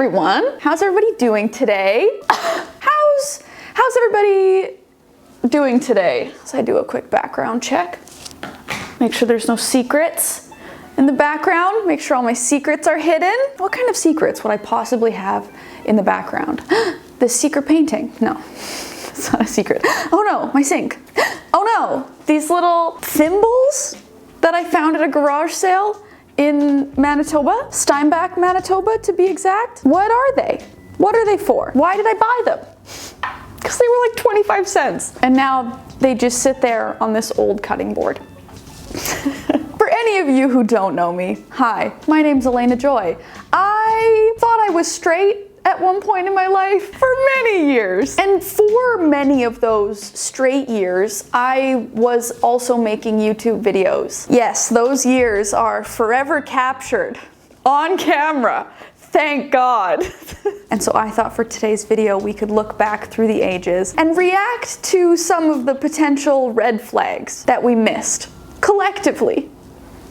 everyone. How's everybody doing today? How's everybody doing today? So I do a quick background check. Make sure there's no secrets in the background. Make sure all my secrets are hidden. What kind of secrets would I possibly have in the background? The secret painting. No, it's not a secret. Oh no, my sink. Oh no, these little thimbles that I found at a garage sale in Manitoba, Steinbach, Manitoba to be exact. What are they? What are they for? Why did I buy them? Because they were like 25 cents. And now they just sit there on this old cutting board. For any of you who don't know me, hi, my name's Alayna Joy. I thought I was straight at one point in my life for many years. And for many of those straight years, I was also making YouTube videos. Yes, those years are forever captured on camera. Thank God. And so I thought for today's video, we could look back through the ages and react to some of the potential red flags that we missed collectively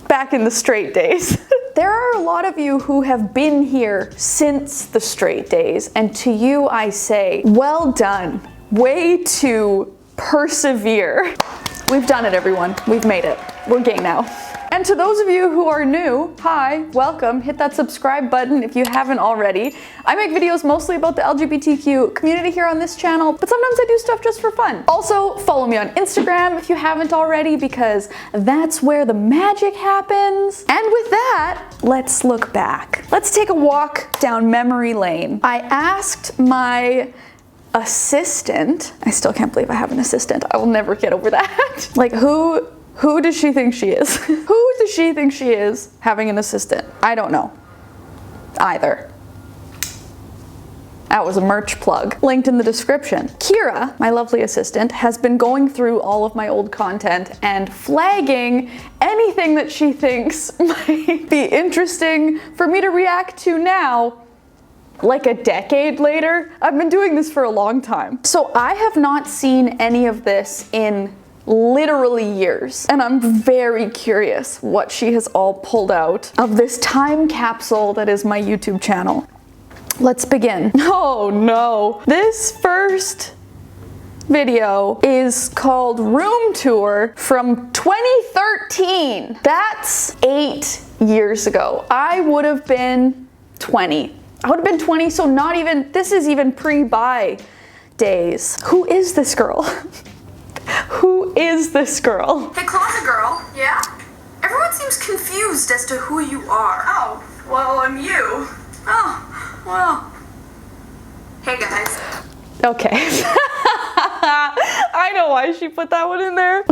back in the straight days. There are a lot of you who have been here since the straight days, and to you I say, well done. Way to persevere. We've done it, everyone. We've made it. We're gay now. And to those of you who are new, hi, welcome. Hit that subscribe button if you haven't already. I make videos mostly about the LGBTQ community here on this channel, but sometimes I do stuff just for fun. Also, follow me on Instagram if you haven't already, because that's where the magic happens. And with that, let's look back. Let's take a walk down memory lane. I asked my assistant, I still can't believe I have an assistant. I will never get over that. Like, who does she think she is? Who does she think she is having an assistant? I don't know either. That was a merch plug. Linked in the description. Kira, my lovely assistant, has been going through all of my old content and flagging anything that she thinks might be interesting for me to react to now, like a decade later. I've been doing this for a long time. So I have not seen any of this in literally years, and I'm very curious what she has all pulled out of this time capsule that is my YouTube channel. Let's begin. Oh no, this first video is called Room Tour from 2013. That's 8 years ago. I would have been 20. I would have been 20, so not even, this is even pre-bi days. Who is this girl? Who is this girl? Hey, closet girl. Yeah? Everyone seems confused as to who you are. Oh, well, I'm you. Oh, well. Hey, guys. Okay. I know why she put that one in there.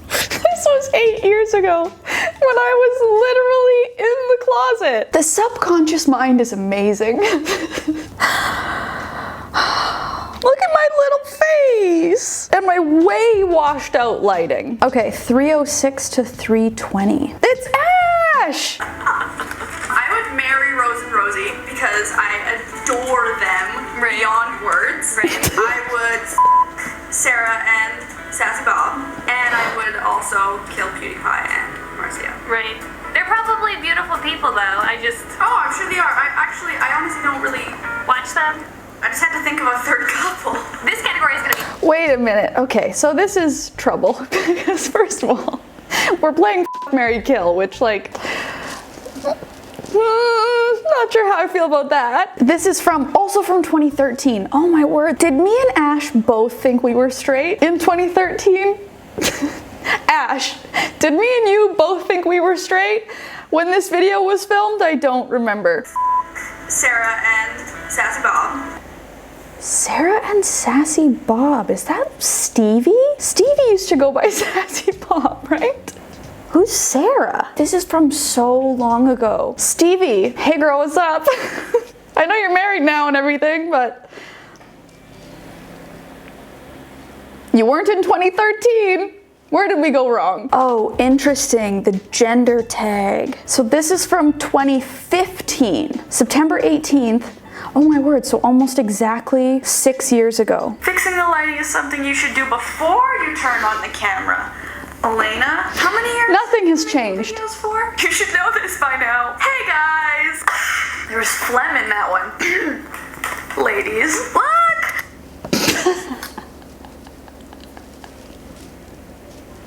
This was 8 years ago when I was literally in the closet. The subconscious mind is amazing. Look at my little face and my way washed out lighting. Okay, 306 to 320. It's Ash! I would marry Rose and Rosie because I adore them beyond words. Right. I would Sarah and Sassy Bob, and I would also kill PewDiePie and Marcia. Right. They're probably beautiful people though. Oh, I'm sure they are. I honestly don't really watch them. I just had to think of a third couple. This category is gonna be. Wait a minute. Okay, so this is trouble because first of all, we're playing Marry Kill, which like, not sure how I feel about that. This is also from 2013. Oh my word. Did me and Ash both think we were straight in 2013? Ash, did me and you both think we were straight when this video was filmed? I don't remember. Sarah and Sassy Bob. Sarah and Sassy Bob. Is that Stevie? Stevie used to go by Sassy Bob, right? Who's Sarah? This is from so long ago. Stevie, hey girl, what's up? I know you're married now and everything, but you weren't in 2013. Where did we go wrong? Oh, interesting, the gender tag. So this is from 2015, September 18th. Oh my word, so almost exactly 6 years ago. Fixing the lighting is something you should do before you turn on the camera. Alayna, how many years? Nothing has changed. Videos for? You should know this by now. There was phlegm in that one. Ladies, look!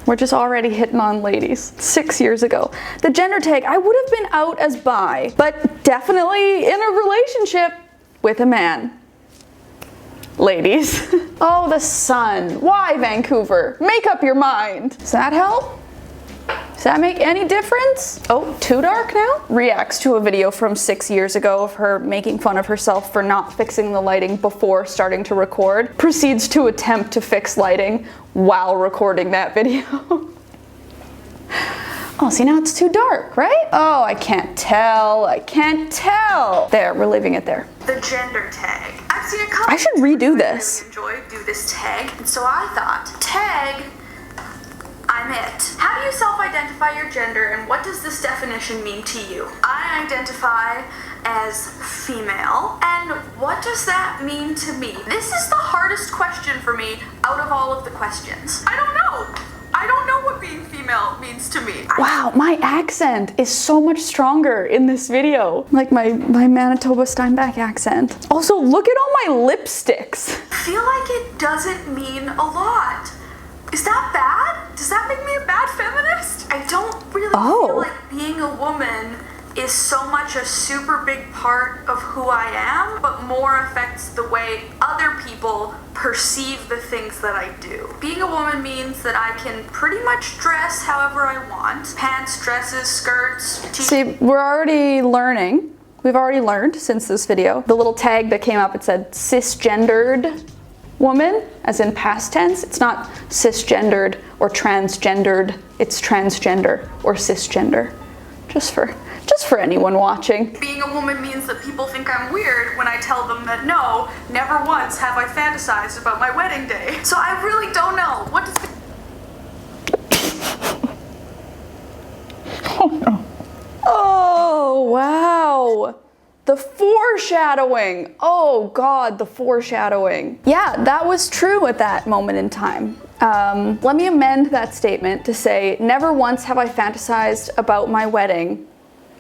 We're just already hitting on ladies. 6 years ago. The gender tag, I would have been out as bi, but definitely in a relationship with a man. Ladies. Oh, the sun. Why Vancouver? Make up your mind. Does that help? Does that make any difference? Oh, too dark now? Reacts to a video from 6 years ago of her making fun of herself for not fixing the lighting before starting to record. Proceeds to attempt to fix lighting while recording that video. Oh, see, now it's too dark, right? Oh, I can't tell. I can't tell. There, we're leaving it there. The gender tag. I've seen a couple. I should redo this. I really do this tag, and so I thought, tag, I'm it. How do you self-identify your gender, and what does this definition mean to you? I identify as female, and what does that mean to me? This is the hardest question for me out of all of the questions. I don't know. I don't know what being female means to me. Wow, my accent is so much stronger in this video. Like my Manitoba Steinbach accent. Also, look at all my lipsticks. I feel like it doesn't mean a lot. Is that bad? Does that make me a bad feminist? I don't really feel like being a woman is so much a super big part of who I am, but more affects the way other people perceive the things that I do. Being a woman means that I can pretty much dress however I want. Pants, dresses, skirts, t-shirts. See, we're already learning. We've already learned since this video. The little tag that came up, it said cisgendered woman, as in past tense. It's not cisgendered or transgendered, it's transgender or cisgender. Just for anyone watching. Being a woman means that people think I'm weird when I tell them that no, never once have I fantasized about my wedding day. So I really don't know. What does Oh no. Oh, wow. The foreshadowing. Oh God, the foreshadowing. Yeah, that was true at that moment in time. Let me amend that statement to say, never once have I fantasized about my wedding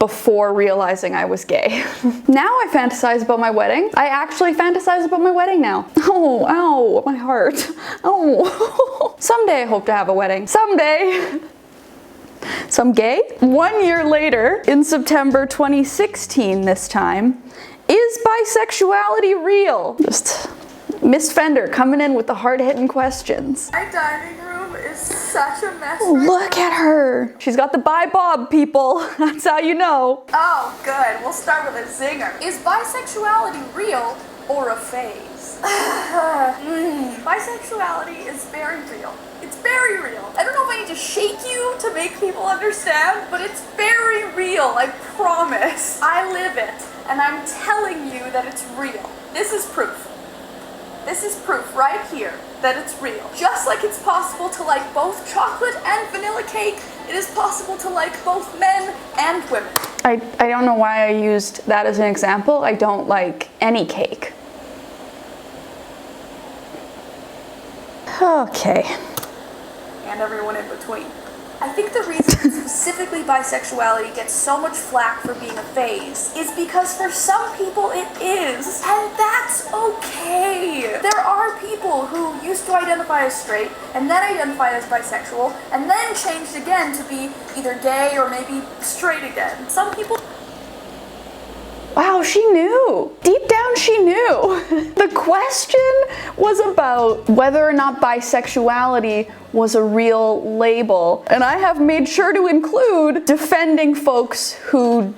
before realizing I was gay. Now I fantasize about my wedding. I actually fantasize about my wedding now. Oh, ow, my heart. Oh. Someday I hope to have a wedding. Someday. So I'm gay. 1 year later, in September 2016 this time, is bisexuality real? Just Miss Fender coming in with the hard-hitting questions. My dining room is such a mess. Look at her. She's got the bi-bob, people. That's how you know. Oh, good. We'll start with a zinger. Is bisexuality real or a phase? Bisexuality is very real. It's very real. I don't know if I need to shake you to make people understand, but it's very real, I promise. I live it, and I'm telling you that it's real. This is proof. This is proof right here that it's real. Just like it's possible to like both chocolate and vanilla cake, it is possible to like both men and women. I don't know why I used that as an example. I don't like any cake. Okay. And everyone in between. I think the reason specifically bisexuality gets so much flack for being a phase is because for some people it is, and that's okay. There are people who used to identify as straight and then identified as bisexual and then changed again to be either gay or maybe straight again. Some people... Wow, she knew. Deep down, she knew. The question was about whether or not bisexuality was a real label. And I have made sure to include defending folks who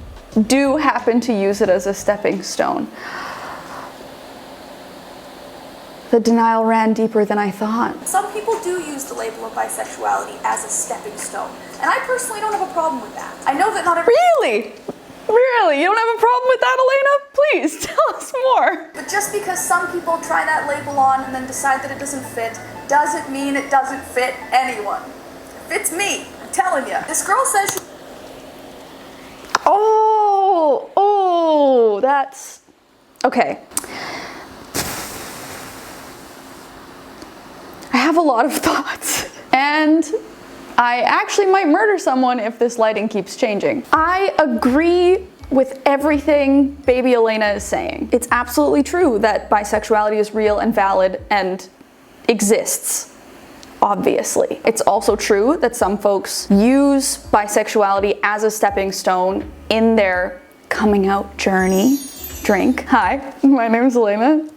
do happen to use it as a stepping stone. The denial ran deeper than I thought. Some people do use the label of bisexuality as a stepping stone. And I personally don't have a problem with that. I know that not every... Really? Really? You don't have a problem with that, Alayna? Please, tell us more. But just because some people try that label on and then decide that it doesn't fit, doesn't mean it doesn't fit anyone. It fits me, I'm telling you. This girl says she... Oh, that's... Okay. I have a lot of thoughts. And I actually might murder someone if this lighting keeps changing. I agree with everything baby Alayna is saying. It's absolutely true that bisexuality is real and valid and exists, obviously. It's also true that some folks use bisexuality as a stepping stone in their coming out journey. Drink. Hi, my name is Alayna.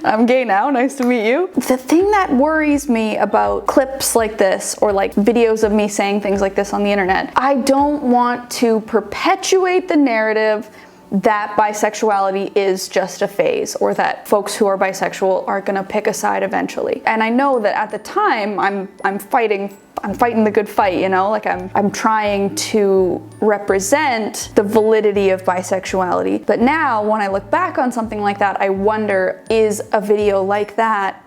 I'm gay now, nice to meet you. The thing that worries me about clips like this or like videos of me saying things like this on the internet, I don't want to perpetuate the narrative that bisexuality is just a phase or that folks who are bisexual are gonna pick a side eventually. And I know that at the time I'm fighting the good fight, you know, like I'm trying to represent the validity of bisexuality. But now when I look back on something like that, I wonder, is a video like that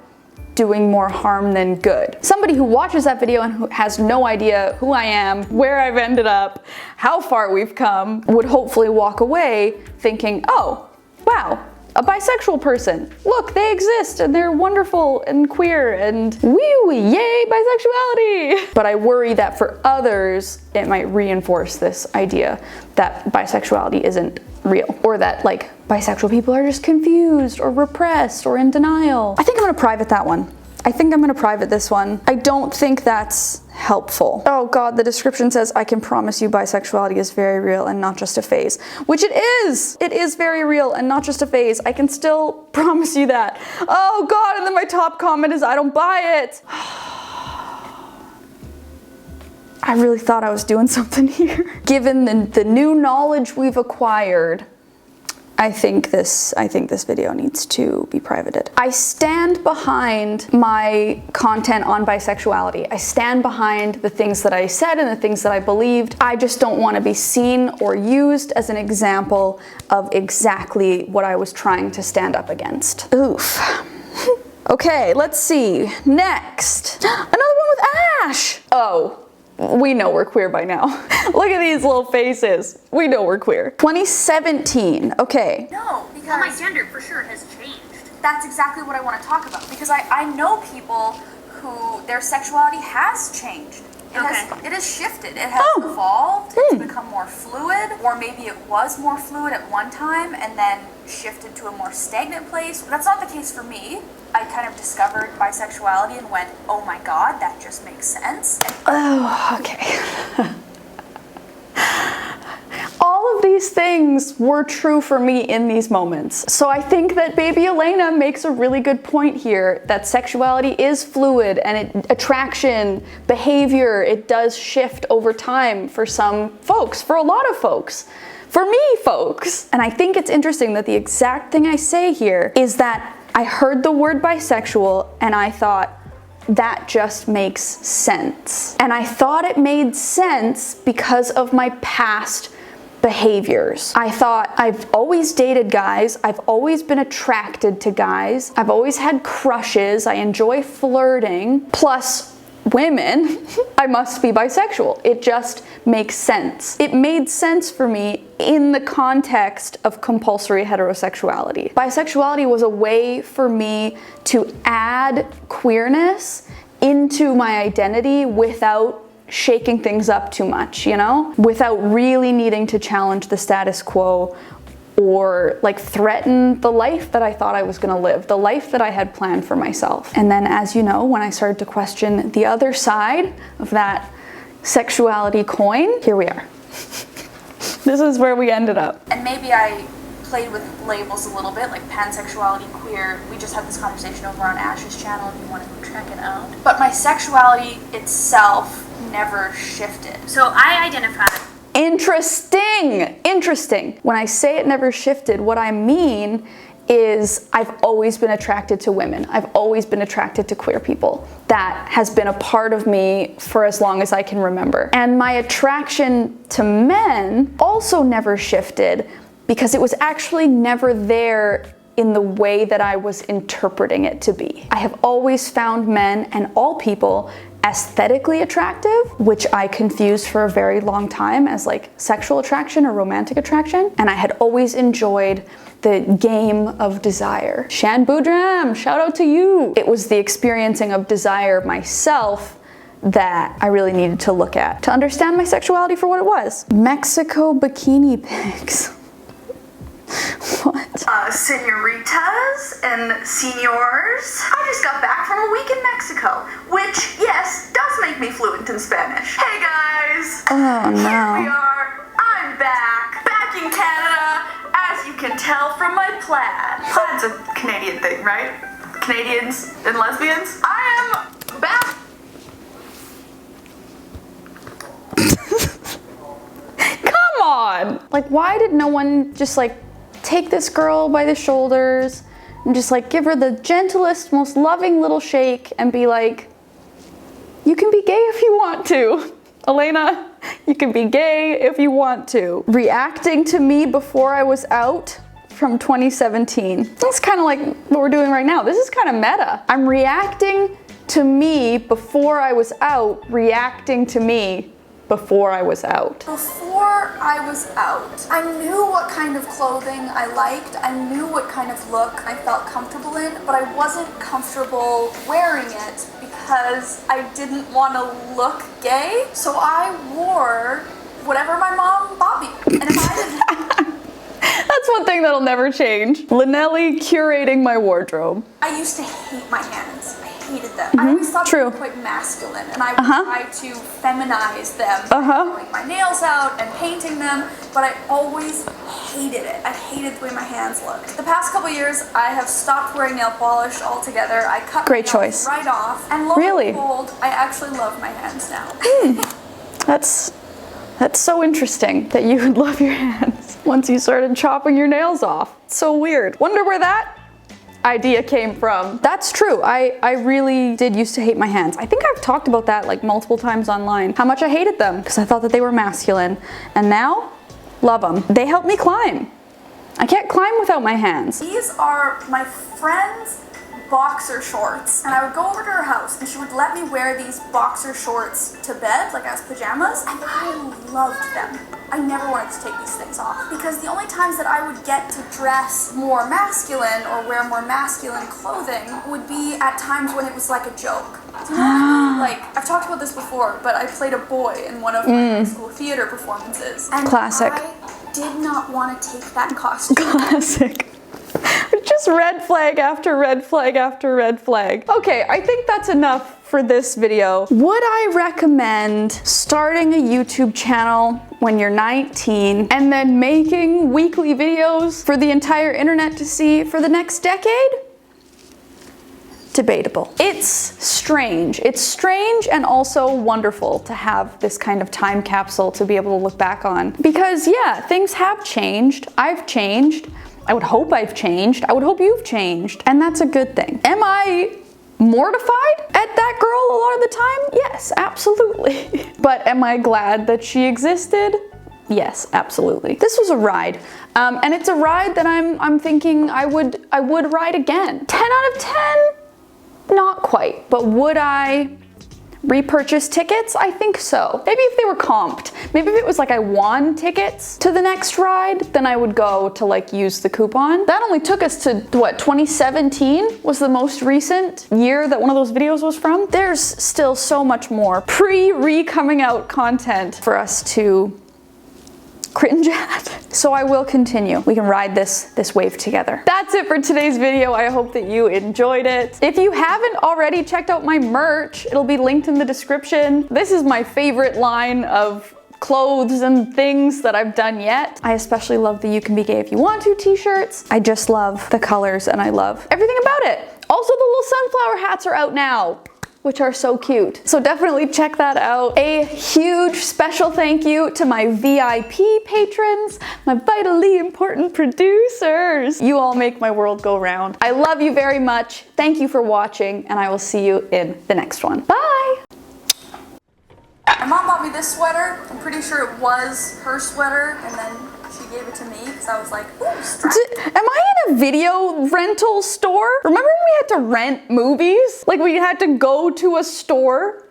doing more harm than good? Somebody who watches that video and who has no idea who I am, where I've ended up, how far we've come, would hopefully walk away thinking, oh, wow, a bisexual person. Look, they exist and they're wonderful and queer and woo, yay, bisexuality. But I worry that for others, it might reinforce this idea that bisexuality isn't real, or that like bisexual people are just confused or repressed or in denial. I think I'm gonna private that one. I think I'm gonna private this one. I don't think that's helpful. Oh God, the description says, I can promise you bisexuality is very real and not just a phase. Which it is! It is very real and not just a phase. I can still promise you that. Oh God, and then my top comment is, I don't buy it. I really thought I was doing something here. Given the new knowledge we've acquired, I think this video needs to be privated. I stand behind my content on bisexuality. I stand behind the things that I said and the things that I believed. I just don't want to be seen or used as an example of exactly what I was trying to stand up against. Oof. Okay, let's see. Next. Another one with Ash. Oh. We know we're queer by now. Look at these little faces. We know we're queer. 2017, okay. No, because Well, my gender for sure has changed. that's exactly what I want to talk about. Because I know people who their sexuality has changed. It has shifted. It has evolved. It's become more fluid, or maybe it was more fluid at one time and then shifted to a more stagnant place. That's not the case for me. I kind of discovered bisexuality and went, oh my God, that just makes sense. Oh, okay. All of these things were true for me in these moments. So I think that baby Alayna makes a really good point here, that sexuality is fluid and attraction, behavior, it does shift over time for some folks, for a lot of folks. For me, folks. And I think it's interesting that the exact thing I say here is that I heard the word bisexual and I thought, that just makes sense. And I thought it made sense because of my past behaviors. I thought, I've always dated guys, I've always been attracted to guys, I've always had crushes, I enjoy flirting, plus women, I must be bisexual. It just makes sense. It made sense for me in the context of compulsory heterosexuality. Bisexuality was a way for me to add queerness into my identity without shaking things up too much, you know? Without really needing to challenge the status quo or like threaten the life that I thought I was gonna live, the life that I had planned for myself. And then, as you know, when I started to question the other side of that sexuality coin, here we are. This is where we ended up. And maybe I played with labels a little bit, like pansexuality, queer. We just had this conversation over on Ash's channel if you want to go check it out. But my sexuality itself never shifted. So I identify. Interesting. When I say it never shifted, what I mean is I've always been attracted to women. I've always been attracted to queer people. That has been a part of me for as long as I can remember. And my attraction to men also never shifted because it was actually never there in the way that I was interpreting it to be. I have always found men and all people aesthetically attractive, which I confused for a very long time as like sexual attraction or romantic attraction. And I had always enjoyed the game of desire. Shan Boudram, shout out to you. It was the experiencing of desire myself that I really needed to look at to understand my sexuality for what it was. Mexico bikini pics. What? Senoritas and senors. I just got back from a week in Mexico, which, yes, does make me fluent in Spanish. Hey guys! Oh Here we no. are. I'm back in Canada, as you can tell from my plaid. Plaid's a Canadian thing, right? Canadians and lesbians. I am back. Come on! Like, why did no one just like take this girl by the shoulders and just like give her the gentlest, most loving little shake and be like, you can be gay if you want to. Alayna, you can be gay if you want to. Reacting to me before I was out from 2017. That's kind of like what we're doing right now. This is kind of meta. I'm reacting to me before I was out, reacting to me before I was out. Before I was out, I knew what kind of clothing I liked, I knew what kind of look I felt comfortable in, but I wasn't comfortable wearing it because I didn't want to look gay, so I wore whatever my mom bought me. And if I didn't... That's one thing that'll never change. Linnelli curating my wardrobe. I used to hate my hands. I hated them. I always thought they were quite masculine, and I would try to feminize them by growing my nails out and painting them, but I always hated it. I hated the way my hands looked. The past couple years, I have stopped wearing nail polish altogether. I cut my nails right off, and lo and behold, I actually love my hands now. That's so interesting that you would love your hands once you started chopping your nails off. It's so weird. Wonder where that idea came from. That's true. I really did used to hate my hands. I think I've talked about that like multiple times online, how much I hated them because I thought that they were masculine. And now, love them. They help me climb. I can't climb without my hands. These are my friend's boxer shorts, and I would go over to her house and she would let me wear these boxer shorts to bed, like as pajamas, and I loved them. I never wanted to take these things off because the only times that I would get to dress more masculine or wear more masculine clothing would be at times when it was like a joke. Do you know what I mean? Like, I've talked about this before, but I played a boy in one of my high school theater performances, and Classic. I did not want to take that costume. Classic. Just red flag after red flag after red flag. Okay, I think that's enough for this video. Would I recommend starting a YouTube channel when you're 19 and then making weekly videos for the entire internet to see for the next decade? Debatable. It's strange. It's strange and also wonderful to have this kind of time capsule to be able to look back on. Because yeah, things have changed. I've changed. I would hope I've changed. I would hope you've changed. And that's a good thing. Am I mortified at that girl a lot of the time? Yes, absolutely. But am I glad that she existed? Yes, absolutely. This was a ride. And it's a ride that I'm thinking I would ride again. 10 out of 10? Not quite. But would I repurchase tickets? I think so. Maybe if they were comped. Maybe if it was like I won tickets to the next ride, then I would go to like use the coupon. That only took us to what, 2017 was the most recent year that one of those videos was from. There's still so much more pre-coming out content for us to cringe at. So I will continue. We can ride this wave together. That's it for today's video. I hope that you enjoyed it. If you haven't already checked out my merch, it'll be linked in the description. This is my favorite line of clothes and things that I've done yet. I especially love the You Can Be Gay If You Want To t-shirts. I just love the colors and I love everything about it. Also, the little sunflower hats are out now, which are so cute. So definitely check that out. A huge special thank you to my VIP patrons, my vitally important producers. You all make my world go round. I love you very much. Thank you for watching, and I will see you in the next one. Bye! My mom bought me this sweater. I'm pretty sure it was her sweater, and then she gave it to me because I was like, ooh, strap. Am I in a video rental store? Remember when we had to rent movies? Like we had to go to a store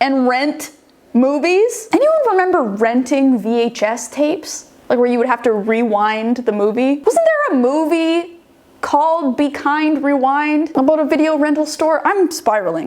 and rent movies? Anyone remember renting VHS tapes? Like where you would have to rewind the movie? Wasn't there a movie called Be Kind, Rewind about a video rental store? I'm spiraling.